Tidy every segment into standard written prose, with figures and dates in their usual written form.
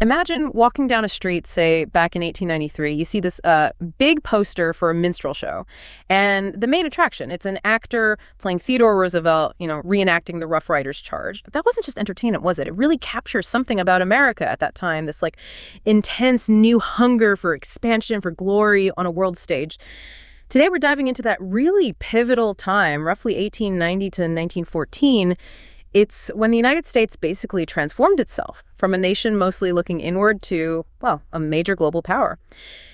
Imagine walking down a street, say, back in 1893. You see this big poster for a minstrel show. And the main attraction, it's an actor playing Theodore Roosevelt, reenacting the Rough Riders charge. That wasn't just entertainment, was it? It really captures something about America at that time, this intense new hunger for expansion, for glory on a world stage. Today, we're diving into that really pivotal time, roughly 1890 to 1914. It's when the United States basically transformed itself from a nation mostly looking inward to, well, a major global power.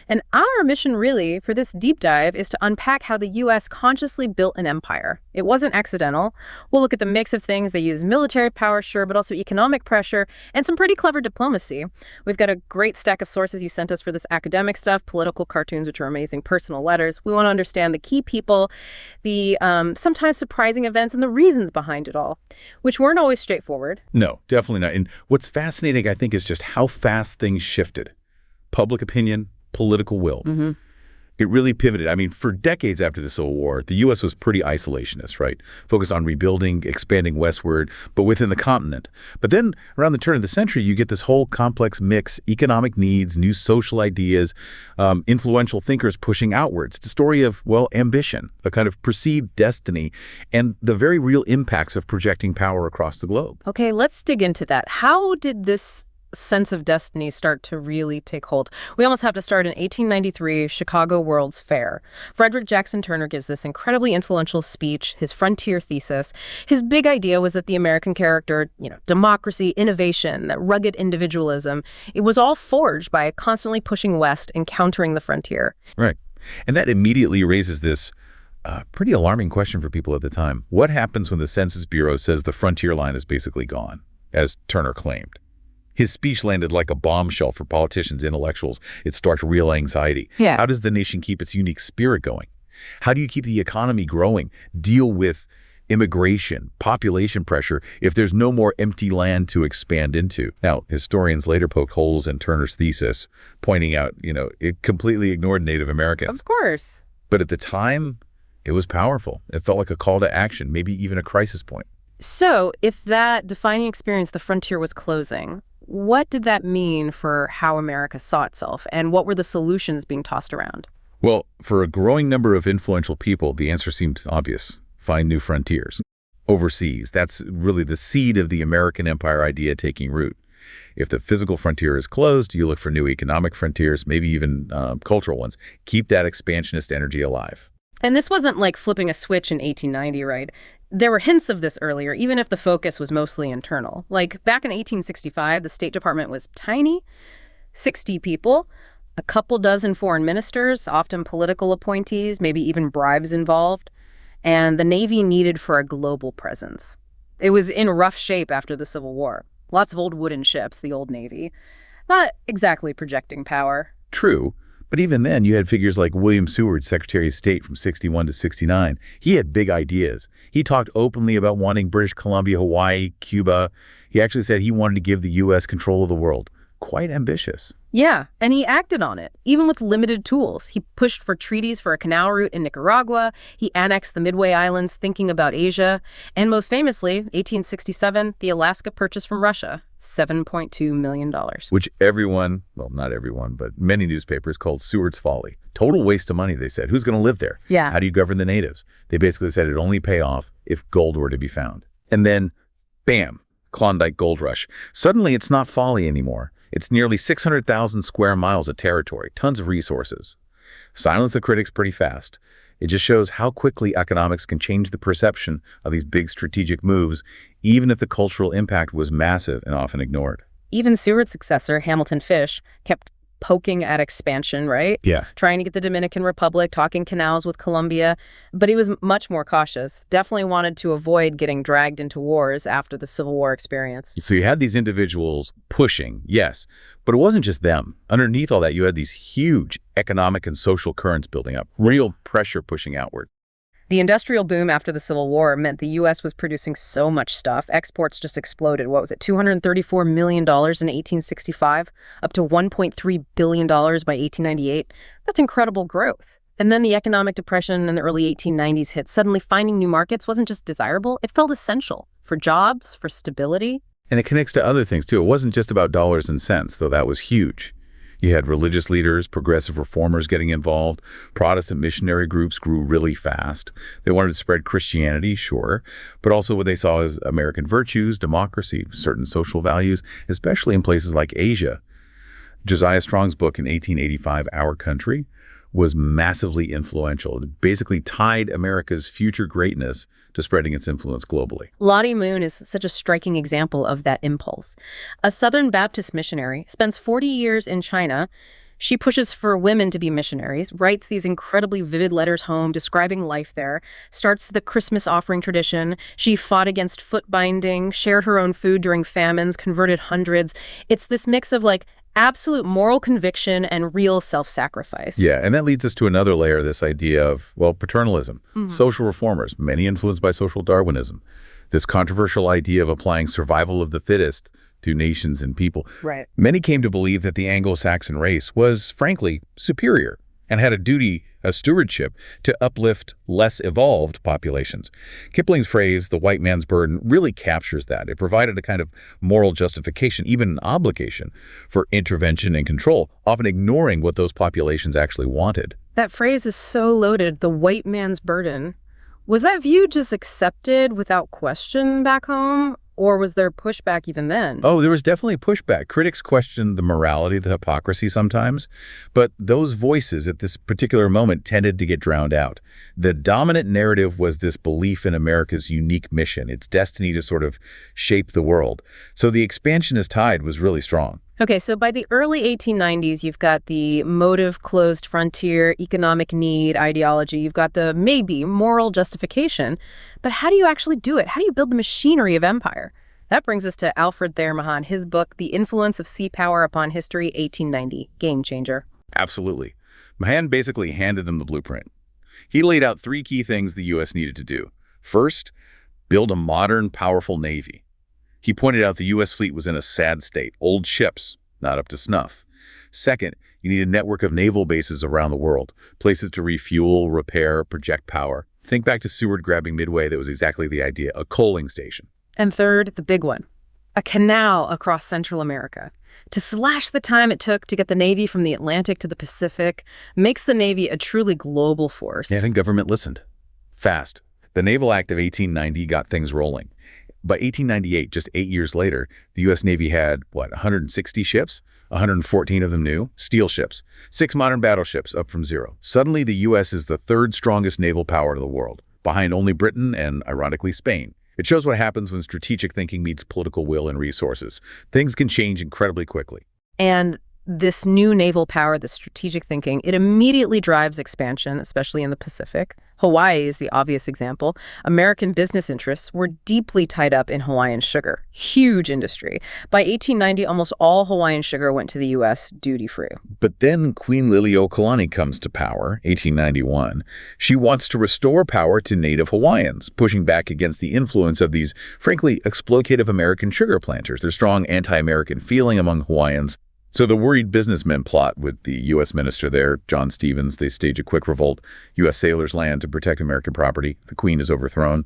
And our mission really for this deep dive is to unpack how the U.S. consciously built an empire. It wasn't accidental. We'll look at the mix of things. They use military power, sure, but also economic pressure and some pretty clever diplomacy. We've got a great stack of sources you sent us for this academic stuff, political cartoons, which are amazing, personal letters. We want to understand the key people, the sometimes surprising events, and the reasons behind it all, which weren't always straightforward. No, definitely not. And what's fascinating, I think, is just how fast things shifted. Public opinion, political will. It really pivoted. I mean, for decades after the Civil War, the U.S. was pretty isolationist, right? Focused on rebuilding, expanding westward, but within the continent. But then around the turn of the century, you get this whole complex mix, economic needs, new social ideas, influential thinkers pushing outwards. It's a story of, well, ambition, a kind of perceived destiny, and the very real impacts of projecting power across the globe. Okay, let's dig into that. How did this sense of destiny start to really take hold? We almost have to start in 1893, Chicago World's Fair. Frederick Jackson Turner gives this incredibly influential speech, his frontier thesis. His big idea was that the American character, democracy, innovation, that rugged individualism, it was all forged by constantly pushing west and countering the frontier. Right. And that immediately raises this pretty alarming question for people at the time. What happens when the Census Bureau says the frontier line is basically gone, as Turner claimed? His speech landed like a bombshell for politicians, intellectuals. It sparked real anxiety. Yeah. How does the nation keep its unique spirit going? How do you keep the economy growing, deal with immigration, population pressure, if there's no more empty land to expand into? Now, historians later poked holes in Turner's thesis, pointing out, it completely ignored Native Americans. Of course. But at the time, it was powerful. It felt like a call to action, maybe even a crisis point. So, if that defining experience, the frontier, was closing, what did that mean for how America saw itself, and what were the solutions being tossed around? Well, for a growing number of influential people, the answer seemed obvious. Find new frontiers. Overseas, that's really the seed of the American empire idea taking root. If the physical frontier is closed, you look for new economic frontiers, maybe even cultural ones. Keep that expansionist energy alive. And this wasn't like flipping a switch in 1890, right? There were hints of this earlier, even if the focus was mostly internal. Like back in 1865, the State Department was tiny, 60 people, a couple dozen foreign ministers, often political appointees, maybe even bribes involved, and the Navy needed for a global presence. It was in rough shape after the Civil War. Lots of old wooden ships, the old Navy. Not exactly projecting power. True. But even then, you had figures like William Seward, Secretary of State from 61 to 69. He had big ideas. He talked openly about wanting British Columbia, Hawaii, Cuba. He actually said he wanted to give the U.S. control of the world. Quite ambitious. Yeah, and he acted on it, even with limited tools. He pushed for treaties for a canal route in Nicaragua. He annexed the Midway Islands, thinking about Asia. And most famously, 1867, the Alaska Purchase from Russia, $7.2 million. Which everyone, well, not everyone, but many newspapers called Seward's folly. Total waste of money, they said. Who's going to live there? Yeah. How do you govern the natives? They basically said it'd only pay off if gold were to be found. And then, bam, Klondike Gold Rush. Suddenly, it's not folly anymore. It's nearly 600,000 square miles of territory, tons of resources. Silence the critics pretty fast. It just shows how quickly economics can change the perception of these big strategic moves, even if the cultural impact was massive and often ignored. Even Seward's successor, Hamilton Fish, kept poking at expansion, right? Yeah. Trying to get the Dominican Republic, talking canals with Colombia. But he was much more cautious. Definitely wanted to avoid getting dragged into wars after the Civil War experience. So you had these individuals pushing, yes, but it wasn't just them. Underneath all that, you had these huge economic and social currents building up, real pressure pushing outward. The industrial boom after the Civil War meant the U.S. was producing so much stuff. Exports just exploded. What was it, $234 million in 1865, up to $1.3 billion by 1898? That's incredible growth. And then the economic depression in the early 1890s hit. Suddenly, finding new markets wasn't just desirable, it felt essential for jobs, for stability. And it connects to other things, too. It wasn't just about dollars and cents, though that was huge. You had religious leaders, progressive reformers getting involved. Protestant missionary groups grew really fast. They wanted to spread Christianity, sure, but also what they saw as American virtues, democracy, certain social values, especially in places like Asia. Josiah Strong's book in 1885, Our Country, was massively influential. It basically tied America's future greatness to spreading its influence globally. Lottie Moon is such a striking example of that impulse. A Southern Baptist missionary spends 40 years in China. She pushes for women to be missionaries, writes these incredibly vivid letters home describing life there, starts the Christmas offering tradition. She fought against foot binding, shared her own food during famines, converted hundreds. It's this mix of absolute moral conviction and real self-sacrifice. Yeah, and that leads us to another layer, this idea of, well, paternalism. Social reformers, many influenced by social Darwinism. This controversial idea of applying survival of the fittest to nations and people. Right. Many came to believe that the Anglo-Saxon race was, frankly, superior and had a duty, a stewardship, to uplift less evolved populations. Kipling's phrase, the white man's burden, really captures that. It provided a kind of moral justification, even an obligation, for intervention and control, often ignoring what those populations actually wanted. That phrase is so loaded, the white man's burden. Was that view just accepted without question back home? Or was there pushback even then? Oh, there was definitely pushback. Critics questioned the morality, the hypocrisy sometimes, but those voices at this particular moment tended to get drowned out. The dominant narrative was this belief in America's unique mission, its destiny to sort of shape the world. So the expansionist tide was really strong. Okay, so by the early 1890s, you've got the motive closed frontier, economic need ideology. You've got the maybe moral justification. But how do you actually do it? How do you build the machinery of empire? That brings us to Alfred Thayer Mahan, his book, The Influence of Sea Power Upon History, 1890, Game Changer. Absolutely. Mahan basically handed them the blueprint. He laid out three key things the U.S. needed to do. First, build a modern, powerful navy. He pointed out the U.S. fleet was in a sad state, old ships, not up to snuff. Second, you need a network of naval bases around the world, places to refuel, repair, project power. Think back to Seward grabbing Midway. That was exactly the idea, a coaling station. And third, the big one, a canal across Central America. To slash the time it took to get the Navy from the Atlantic to the Pacific makes the Navy a truly global force. Yeah, I think government listened. Fast. The Naval Act of 1890 got things rolling. By 1898, just 8 years later, the U.S. Navy had, 160 ships? 114 of them new, steel ships. 6 modern battleships, up from 0. Suddenly, the U.S. is the third strongest naval power in the world, behind only Britain and, ironically, Spain. It shows what happens when strategic thinking meets political will and resources. Things can change incredibly quickly. And this new naval power, the strategic thinking, it immediately drives expansion, especially in the Pacific. Hawaii is the obvious example. American business interests were deeply tied up in Hawaiian sugar. Huge industry. By 1890, almost all Hawaiian sugar went to the U.S. duty-free. But then Queen Liliuokalani comes to power, 1891. She wants to restore power to native Hawaiians, pushing back against the influence of these, frankly, exploitative American sugar planters. There's strong anti-American feeling among Hawaiians. So the worried businessmen plot with the U.S. minister there, John Stevens. They stage a quick revolt. U.S. sailors land to protect American property. The Queen is overthrown.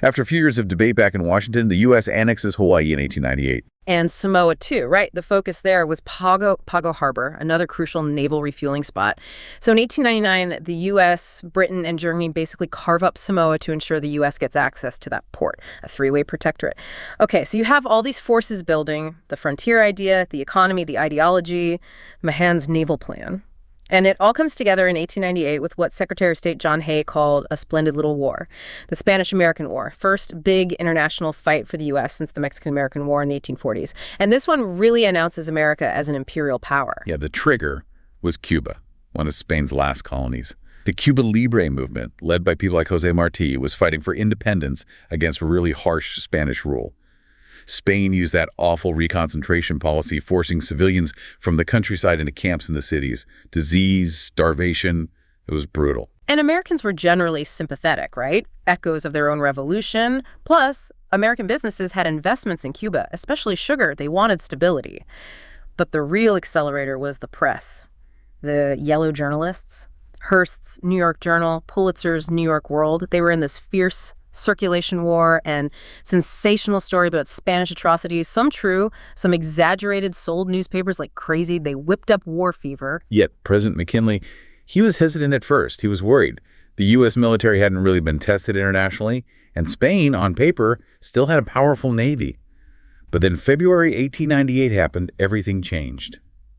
After a few years of debate back in Washington, the U.S. annexes Hawaii in 1898. And Samoa, too, right? The focus there was Pago Harbor, another crucial naval refueling spot. So in 1899, the U.S., Britain, and Germany basically carve up Samoa to ensure the U.S. gets access to that port, a three-way protectorate. Okay, so you have all these forces building, the frontier idea, the economy, the ideology, Mahan's naval plan. And it all comes together in 1898 with what Secretary of State John Hay called a splendid little war, the Spanish-American War, first big international fight for the U.S. since the Mexican-American War in the 1840s. And this one really announces America as an imperial power. Yeah, the trigger was Cuba, one of Spain's last colonies. The Cuba Libre movement, led by people like José Martí, was fighting for independence against really harsh Spanish rule. Spain used that awful reconcentration policy, forcing civilians from the countryside into camps in the cities. Disease, starvation, it was brutal. And Americans were generally sympathetic, right? Echoes of their own revolution. Plus, American businesses had investments in Cuba, especially sugar. They wanted stability. But the real accelerator was the press. The yellow journalists, Hearst's New York Journal, Pulitzer's New York World, they were in this fierce circulation war and sensational story about Spanish atrocities, some true, some exaggerated, sold newspapers like crazy. They whipped up war fever. Yet President McKinley, he was hesitant at first. He was worried. The U.S. military hadn't really been tested internationally, and Spain, on paper, still had a powerful navy. But then February 1898 happened, everything changed.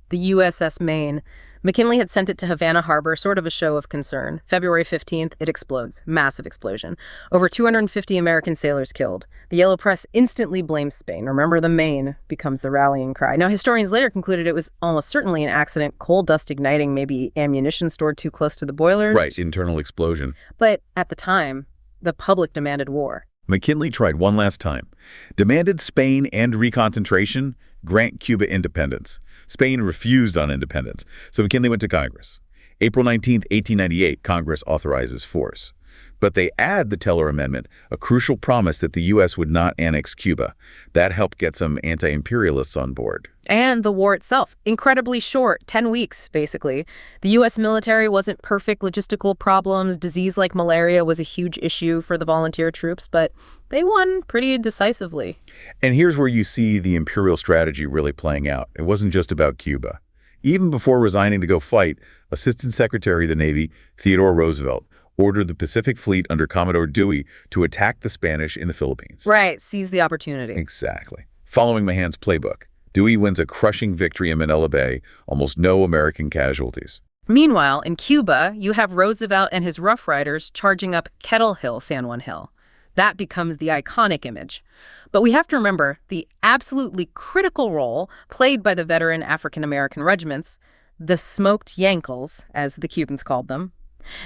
The USS Maine. McKinley had sent it to Havana Harbor, sort of a show of concern. February 15th, it explodes. Massive explosion. Over 250 American sailors killed. The yellow press instantly blames Spain. Remember, the Maine becomes the rallying cry. Now, historians later concluded it was almost certainly an accident, coal dust igniting, maybe ammunition stored too close to the boilers. Right, internal explosion. But at the time, the public demanded war. McKinley tried one last time. Demanded Spain and reconcentration, grant Cuba independence. Spain refused on independence, so McKinley went to Congress. April 19, 1898, Congress authorizes force. But they add the Teller Amendment, a crucial promise that the U.S. would not annex Cuba. That helped get some anti-imperialists on board. And the war itself, incredibly short, 10 weeks, basically. The U.S. military wasn't perfect, logistical problems, disease like malaria was a huge issue for the volunteer troops, but they won pretty decisively. And here's where you see the imperial strategy really playing out. It wasn't just about Cuba. Even before resigning to go fight, Assistant Secretary of the Navy, Theodore Roosevelt, ordered the Pacific Fleet under Commodore Dewey to attack the Spanish in the Philippines. Right, seize the opportunity. Exactly. Following Mahan's playbook, Dewey wins a crushing victory in Manila Bay, almost no American casualties. Meanwhile, in Cuba, you have Roosevelt and his Rough Riders charging up Kettle Hill, San Juan Hill. That becomes the iconic image. But we have to remember the absolutely critical role played by the veteran African-American regiments, the smoked Yankles, as the Cubans called them.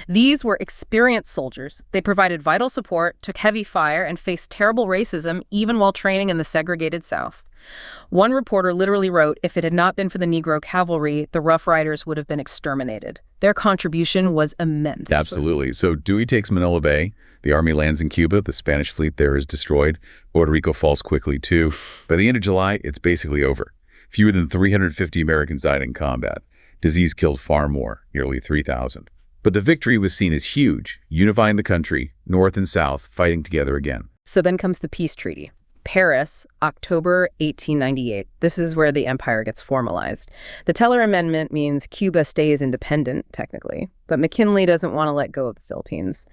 These were experienced soldiers. They provided vital support, took heavy fire, and faced terrible racism even while training in the segregated South. One reporter literally wrote, if it had not been for the Negro cavalry, the Rough Riders would have been exterminated. Their contribution was immense. Absolutely. So Dewey takes Manila Bay. The army lands in Cuba. The Spanish fleet there is destroyed. Puerto Rico falls quickly, too. By the end of July, it's basically over. Fewer than 350 Americans died in combat. Disease killed far more, nearly 3,000. But the victory was seen as huge, unifying the country, North and South, fighting together again. So then comes the peace treaty. Paris, October 1898. This is where the empire gets formalized. The Teller Amendment means Cuba stays independent, technically, but McKinley doesn't want to let go of the Philippines.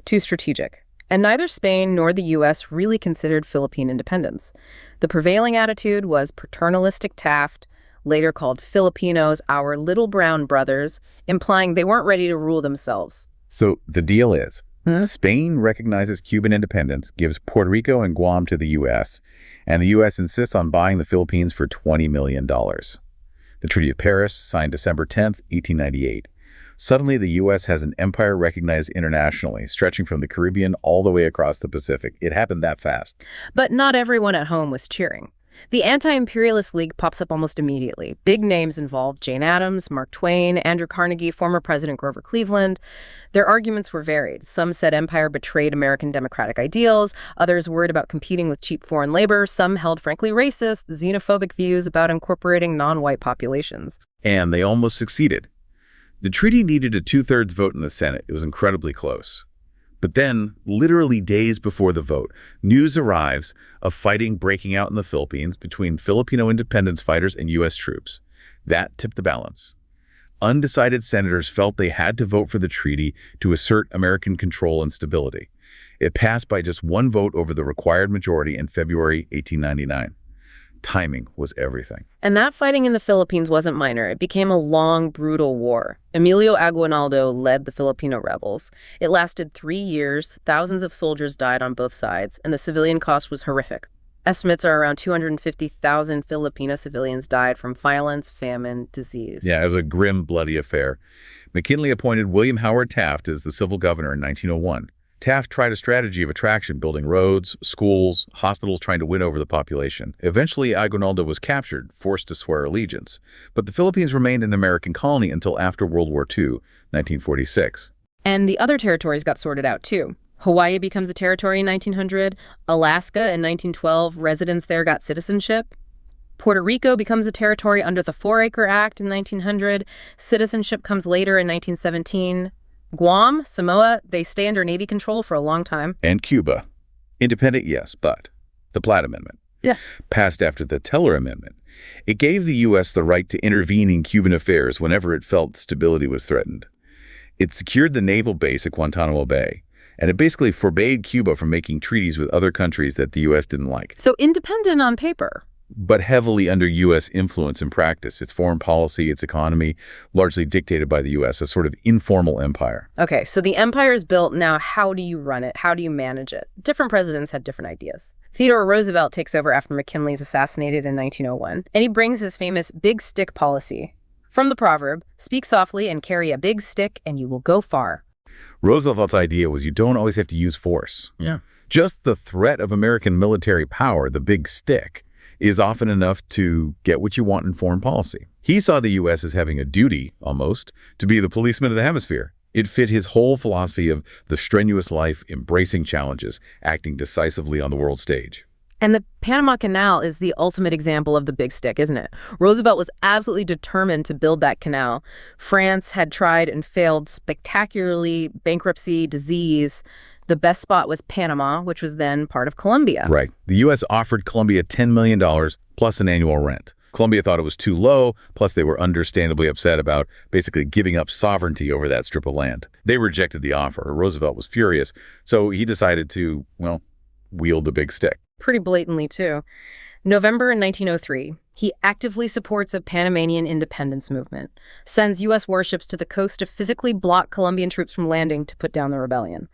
Too strategic. And neither Spain nor the U.S. really considered Philippine independence. The prevailing attitude was paternalistic Taft, later called Filipinos our little brown brothers, implying they weren't ready to rule themselves. So the deal is, Spain recognizes Cuban independence, gives Puerto Rico and Guam to the U.S., and the U.S. insists on buying the Philippines for $20 million. The Treaty of Paris, signed December 10, 1898. Suddenly, the U.S. has an empire recognized internationally, stretching from the Caribbean all the way across the Pacific. It happened that fast. But not everyone at home was cheering. The Anti-Imperialist League pops up almost immediately. Big names involved: Jane Addams, Mark Twain, Andrew Carnegie, former President Grover Cleveland. Their arguments were varied. Some said empire betrayed American democratic ideals. Others worried about competing with cheap foreign labor. Some held frankly racist, xenophobic views about incorporating non-white populations. And they almost succeeded. The treaty needed a two-thirds vote in the Senate. It was incredibly close. But then, literally days before the vote, news arrives of fighting breaking out in the Philippines between Filipino independence fighters and U.S. troops. That tipped the balance. Undecided senators felt they had to vote for the treaty to assert American control and stability. It passed by just one vote over the required majority in February 1899. Timing was everything. And that fighting in the Philippines wasn't minor. It became a long, brutal war. Emilio Aguinaldo led the Filipino rebels. It lasted 3 years, thousands of soldiers died on both sides, and the civilian cost was horrific. Estimates are around 250,000 Filipino civilians died from violence, famine, disease. Yeah, it was a grim, bloody affair. McKinley appointed William Howard Taft as the civil governor in 1901. Taft tried a strategy of attraction, building roads, schools, hospitals, trying to win over the population. Eventually, Aguinaldo was captured, forced to swear allegiance. But the Philippines remained an American colony until after World War II, 1946. And the other territories got sorted out, too. Hawaii becomes a territory in 1900. Alaska in 1912, residents there got citizenship. Puerto Rico becomes a territory under the 4-Acre Act in 1900. Citizenship comes later in 1917. Guam, Samoa, they stay under Navy control for a long time. And Cuba. Independent, yes, but the Platt Amendment, Yeah. passed after the Teller Amendment, it gave the U.S. the right to intervene in Cuban affairs whenever it felt stability was threatened. It secured the naval base at Guantanamo Bay, and it basically forbade Cuba from making treaties with other countries that the U.S. didn't like. So independent on paper. But heavily under U.S. influence and practice. Its foreign policy, its economy, largely dictated by the U.S., a sort of informal empire. Okay, so the empire is built. Now, how do you run it? How do you manage it? Different presidents had different ideas. Theodore Roosevelt takes over after McKinley's assassinated in 1901, and he brings his famous big stick policy. From the proverb, speak softly and carry a big stick and you will go far. Roosevelt's idea was you don't always have to use force. Yeah. Just the threat of American military power, the big stick, is often enough to get what you want in foreign policy. He saw the U.S. as having a duty, almost, to be the policeman of the hemisphere. It fit his whole philosophy of the strenuous life, embracing challenges, acting decisively on the world stage. And the Panama Canal is the ultimate example of the big stick, isn't it? Roosevelt was absolutely determined to build that canal. France had tried and failed spectacularly, bankruptcy, disease. The best spot was Panama, which was then part of Colombia. Right. The U.S. offered Colombia $10 million plus an annual rent. Colombia thought it was too low, plus they were understandably upset about basically giving up sovereignty over that strip of land. They rejected the offer. Roosevelt was furious, so he decided to, well, wield the big stick. Pretty blatantly, too. November 1903, he actively supports a Panamanian independence movement, sends U.S. warships to the coast to physically block Colombian troops from landing to put down the rebellion.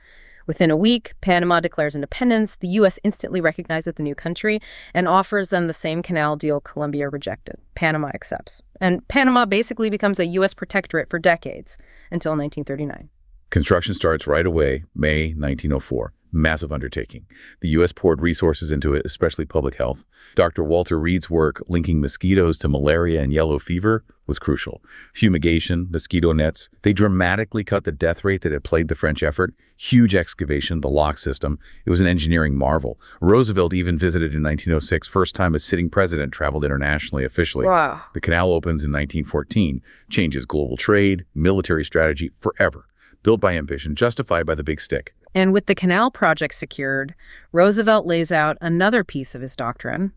Within a week, Panama declares independence. The U.S. instantly recognizes the new country and offers them the same canal deal Colombia rejected. Panama accepts. And Panama basically becomes a U.S. protectorate for decades, until 1939. Construction starts right away, May 1904. Massive undertaking. The U.S. poured resources into it, especially public health. Dr. Walter Reed's work linking mosquitoes to malaria and yellow fever was crucial. Fumigation, mosquito nets, they dramatically cut the death rate that had plagued the French effort. Huge excavation, the lock system. It was an engineering marvel. Roosevelt even visited in 1906, first time a sitting president traveled internationally officially. Wow. The canal opens in 1914, changes global trade, military strategy forever. Built by ambition, justified by the big stick. And with the canal project secured, Roosevelt lays out another piece of his doctrine,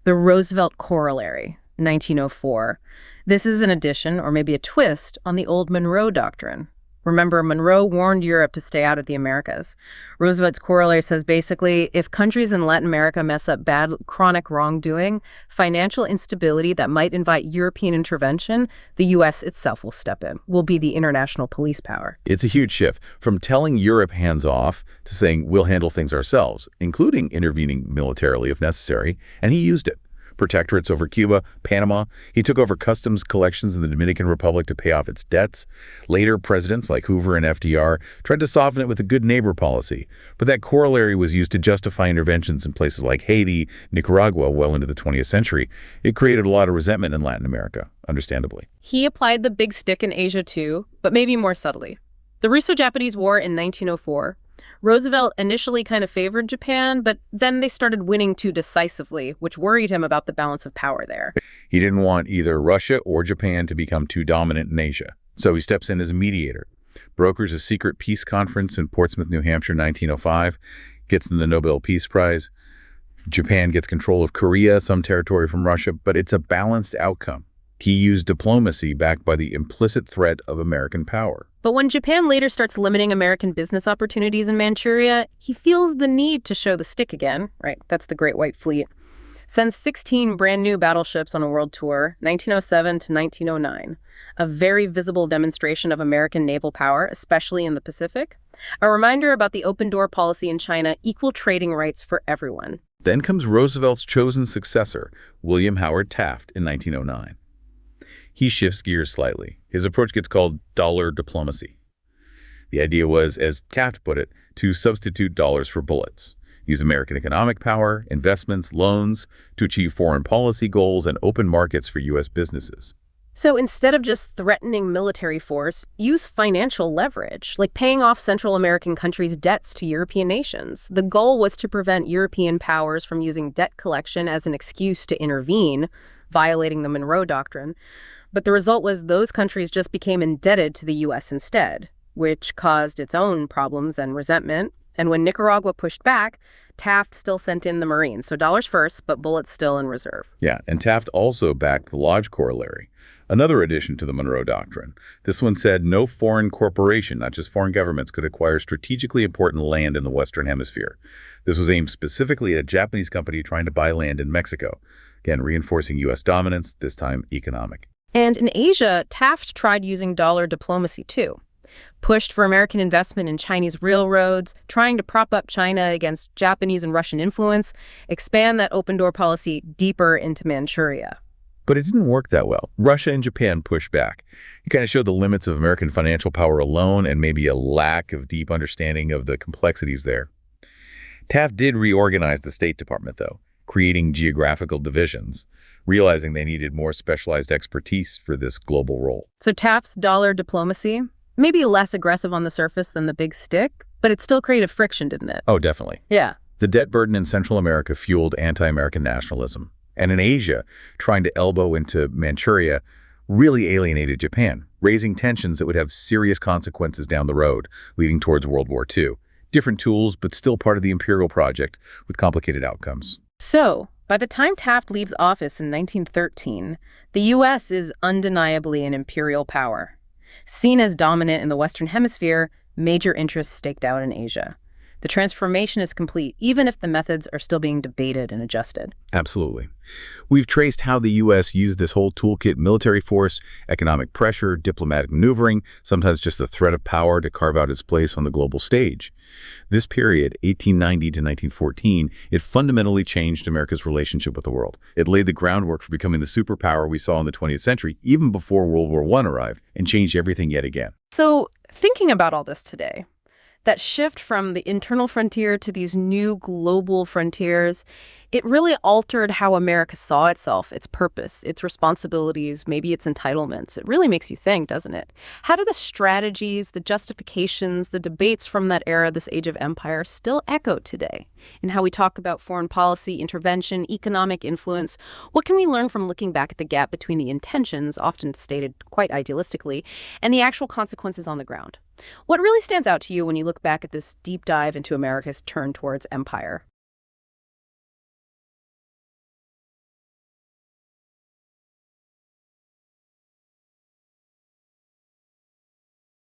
the Roosevelt Corollary, 1904. This is an addition, or maybe a twist, on the old Monroe Doctrine. Remember, Monroe warned Europe to stay out of the Americas. Roosevelt's corollary says basically, if countries in Latin America mess up bad chronic wrongdoing, financial instability that might invite European intervention, the U.S. itself will step in, will be the international police power. It's a huge shift from telling Europe hands off to saying we'll handle things ourselves, including intervening militarily if necessary, and he used it. Protectorates over Cuba, Panama. He took over customs collections in the Dominican Republic to pay off its debts. Later, presidents like Hoover and FDR tried to soften it with a good neighbor policy, but that corollary was used to justify interventions in places like Haiti, Nicaragua, well into the 20th century. It created a lot of resentment in Latin America, understandably. He applied the big stick in Asia too, but maybe more subtly. The Russo-Japanese War in 1904, Roosevelt initially kind of favored Japan, but then they started winning too decisively, which worried him about the balance of power there. He didn't want either Russia or Japan to become too dominant in Asia, so he steps in as a mediator. Brokers a secret peace conference in Portsmouth, New Hampshire, 1905, gets them the Nobel Peace Prize. Japan gets control of Korea, some territory from Russia, but it's a balanced outcome. He used diplomacy backed by the implicit threat of American power. But when Japan later starts limiting American business opportunities in Manchuria, he feels the need to show the stick again, right? That's the Great White Fleet. Sends 16 brand new battleships on a world tour, 1907 to 1909. A very visible demonstration of American naval power, especially in the Pacific. A reminder about the open door policy in China, equal trading rights for everyone. Then comes Roosevelt's chosen successor, William Howard Taft, in 1909. He shifts gears slightly. His approach gets called dollar diplomacy. The idea was, as Taft put it, to substitute dollars for bullets, use American economic power, investments, loans to achieve foreign policy goals and open markets for U.S. businesses. So instead of just threatening military force, use financial leverage, like paying off Central American countries' debts to European nations. The goal was to prevent European powers from using debt collection as an excuse to intervene, violating the Monroe Doctrine. But the result was those countries just became indebted to the U.S. instead, which caused its own problems and resentment. And when Nicaragua pushed back, Taft still sent in the Marines. So dollars first, but bullets still in reserve. Yeah, and Taft also backed the Lodge Corollary, another addition to the Monroe Doctrine. This one said no foreign corporation, not just foreign governments, could acquire strategically important land in the Western Hemisphere. This was aimed specifically at a Japanese company trying to buy land in Mexico, again, reinforcing U.S. dominance, this time economic. And in Asia, Taft tried using dollar diplomacy too. Pushed for American investment in Chinese railroads, trying to prop up China against Japanese and Russian influence, expand that open-door policy deeper into Manchuria. But it didn't work that well. Russia and Japan pushed back. It kind of showed the limits of American financial power alone and maybe a lack of deep understanding of the complexities there. Taft did reorganize the State Department, though, creating geographical divisions, realizing they needed more specialized expertise for this global role. So Taft's dollar diplomacy, maybe less aggressive on the surface than the big stick, but it still created friction, didn't it? Oh, definitely. Yeah. The debt burden in Central America fueled anti-American nationalism. And in Asia, trying to elbow into Manchuria really alienated Japan, raising tensions that would have serious consequences down the road, leading towards World War II. Different tools, but still part of the imperial project with complicated outcomes. So, by the time Taft leaves office in 1913, the U.S. is undeniably an imperial power. Seen as dominant in the Western Hemisphere, major interests staked out in Asia. The transformation is complete, even if the methods are still being debated and adjusted. Absolutely. We've traced how the U.S. used this whole toolkit: military force, economic pressure, diplomatic maneuvering, sometimes just the threat of power to carve out its place on the global stage. This period, 1890 to 1914, it fundamentally changed America's relationship with the world. It laid the groundwork for becoming the superpower we saw in the 20th century, even before World War I arrived, and changed everything yet again. So, thinking about all this today, that shift from the internal frontier to these new global frontiers, it really altered how America saw itself, its purpose, its responsibilities, maybe its entitlements. It really makes you think, doesn't it? How do the strategies, the justifications, the debates from that era, this age of empire, still echo today in how we talk about foreign policy, intervention, economic influence? What can we learn from looking back at the gap between the intentions, often stated quite idealistically, and the actual consequences on the ground? What really stands out to you when you look back at this deep dive into America's turn towards empire?